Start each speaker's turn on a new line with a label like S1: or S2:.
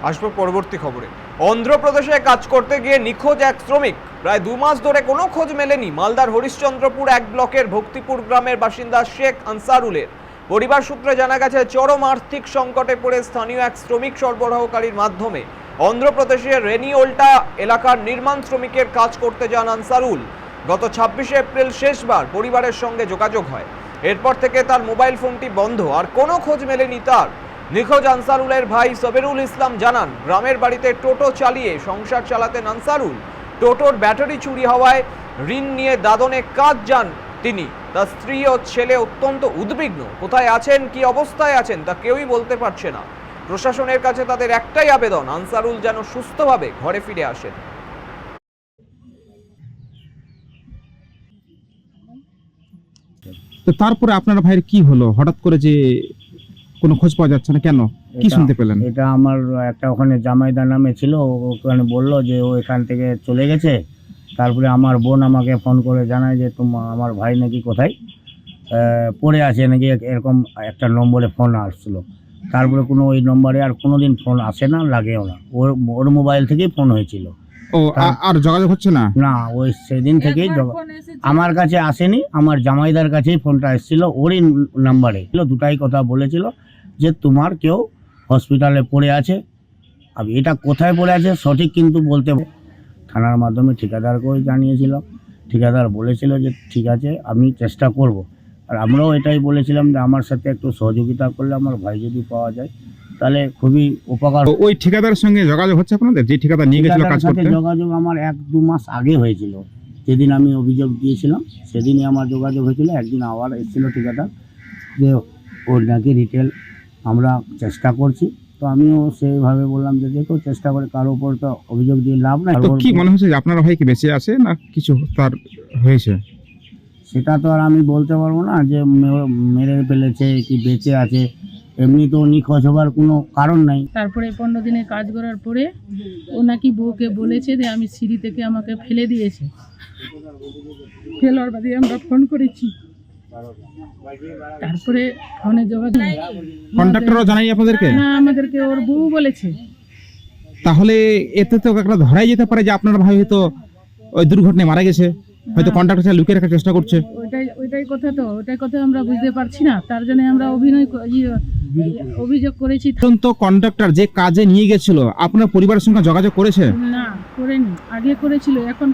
S1: আসবো পরবর্তী খবরে। অন্ধ্রপ্রদেশে কাজ করতে গিয়ে নিখোঁজ এক শ্রমিক, প্রায় 2 মাস ধরে কোনো খোঁজ মেলেনি। মালদার হরিশ্চন্দ্রপুর 1 ব্লকের ভক্তিপুর গ্রামের বাসিন্দা শেখ আনসারুলের পরিবার সূত্রে জানা গেছে, চরম আর্থিক সংকটে পড়ে স্থানীয় এক শ্রমিক সরবরাহকারীর মাধ্যমে অন্ধ্রপ্রদেশের রেনিওল্টা এলাকার নির্মাণ শ্রমিকের কাজ করতে যান আনসারুল। গত 26 এপ্রিল শেষবার পরিবারের সঙ্গে যোগাযোগ হয়। এরপর থেকে তার মোবাইল ফোনটি বন্ধ, আর কোনো খোঁজ মেলেনি তার। নিখোঁজ আনসারুলের ভাই সবেরুল ইসলাম জানান, গ্রামের বাড়িতে টোটো চালিয়ে সংসার চালাতেন আনসারুল। টোটোর ব্যাটারি চুরি হওয়ায় ঋণ নিয়ে দাদনে কাজ যান তিনি। তার স্ত্রী ও ছেলে অত্যন্ত উদ্বিগ্ন। কোথায় আছেন, কি অবস্থায় আছেন তা কেউই বলতে পারছে না। প্রশাসনের কাছে তাদের একটাই আবেদন, আনসারুল যেন সুস্থভাবে ঘরে ফিরে আসেন।
S2: তো তারপরে আপনার ভাইয়ের কি হলো, হঠাৎ করে যে কোনো খোঁজ পাওয়া যাচ্ছে না কেন, কি শুনতে পেলেন?
S3: এটা আমার একটা ওখানে জামাইদা নামে ছিল, ওখানে বললো যে ও এখান থেকে চলে গেছে। তারপরে আমার বোন আমাকে ফোন করে জানায় যে আমার ভাই নাকি কোথায় পড়ে আছে নাকি, এরকম একটা নম্বরে ফোন আসছিল। তারপরে কোনো ওই নম্বরে আর কোনো দিন ফোন আসে না, লাগেও না। ওর মোবাইল থেকেই ফোন হয়েছিল।
S2: ও আর যোগাযোগ হচ্ছে না?
S3: না, ওই সেদিন থেকেই আমার কাছে আসেনি, আমার জামাইদার কাছেই ফোনটা এসেছিল, ওরই নাম্বারে দুটাই কথা বলেছিল যে তোমার কেউ হসপিটালে পড়ে আছে। আর এটা কোথায় পড়ে আছে সঠিক কিন্তু বলতে, থানার মাধ্যমে ঠিকাদারকেও জানিয়েছিলাম। ঠিকাদার বলেছিল যে ঠিক আছে, আমি চেষ্টা করব। আর আমরাও এটাই বলেছিলাম যে আমার সাথে একটু সহযোগিতা করলে আমার ভাই যদি পাওয়া যায় তাহলে খুবই উপকার।
S2: ওই ঠিকাদারের সঙ্গে যোগাযোগ হচ্ছে আপনাদের, যে ঠিকাদার নিয়ে গেছিল কাজ করতে?
S3: যোগাযোগ আমার 1-2 মাস আগে হয়েছিল। যেদিন আমি অভিযোগ দিয়েছিলাম সেদিনই আমার যোগাযোগ হয়েছিল। একদিন আবার এসেছিল ঠিকাদার যে ওর নাকি রিটেল আমরা চেষ্টা করছি। তো আমিও সেইভাবে বললাম যে দেখো চেষ্টা করে, কারোর উপর তো অভিযোগ দিয়ে লাভ নাই।
S2: তো কি মনে হচ্ছে যে আপনার ভাই কি বেঁচে আছে না কিছু তার হয়েছে?
S3: সেটা তো আর আমি বলতে পারবো না যে মেরে ফেলেছে কি বেঁচে আছে। এমনি তো নিখোঁজ হবার কোনো কারণ নাই।
S4: তারপরে 15 দিনে কাজ করার পরে ও নাকি বউকে বলেছে যে আমি সিঁড়ি থেকে আমাকে ফেলে দিয়েছে। ফেলার বাদে আমরা ফোন করেছি, তারপরে ফোনে যোগাযোগ।
S2: কন্ট্রাক্টরও জানাই আপনাদেরকে?
S4: না, আমাদেরকে ওর বউ বলেছে।
S2: তাহলে এতে তো একটা ধরাই যেতে পারে যে আপনার ভাই হয়তো ওই দুর্ঘটনায় মারা গেছে, হয়তো কন্ট্রাক্টর লুকিয়ে রাখার চেষ্টা করছে।
S4: ওইটাই কথা আমরা বুঝতে পারছি না, তার জন্য আমরা অভিযোগ করেছি।
S2: তো কন্ট্রাক্টর যে কাজে নিয়ে গেছিল আপনার পরিবারের সঙ্গে যোগাযোগ করেছে?
S4: না, করেনি। আগে করেছিল, এখন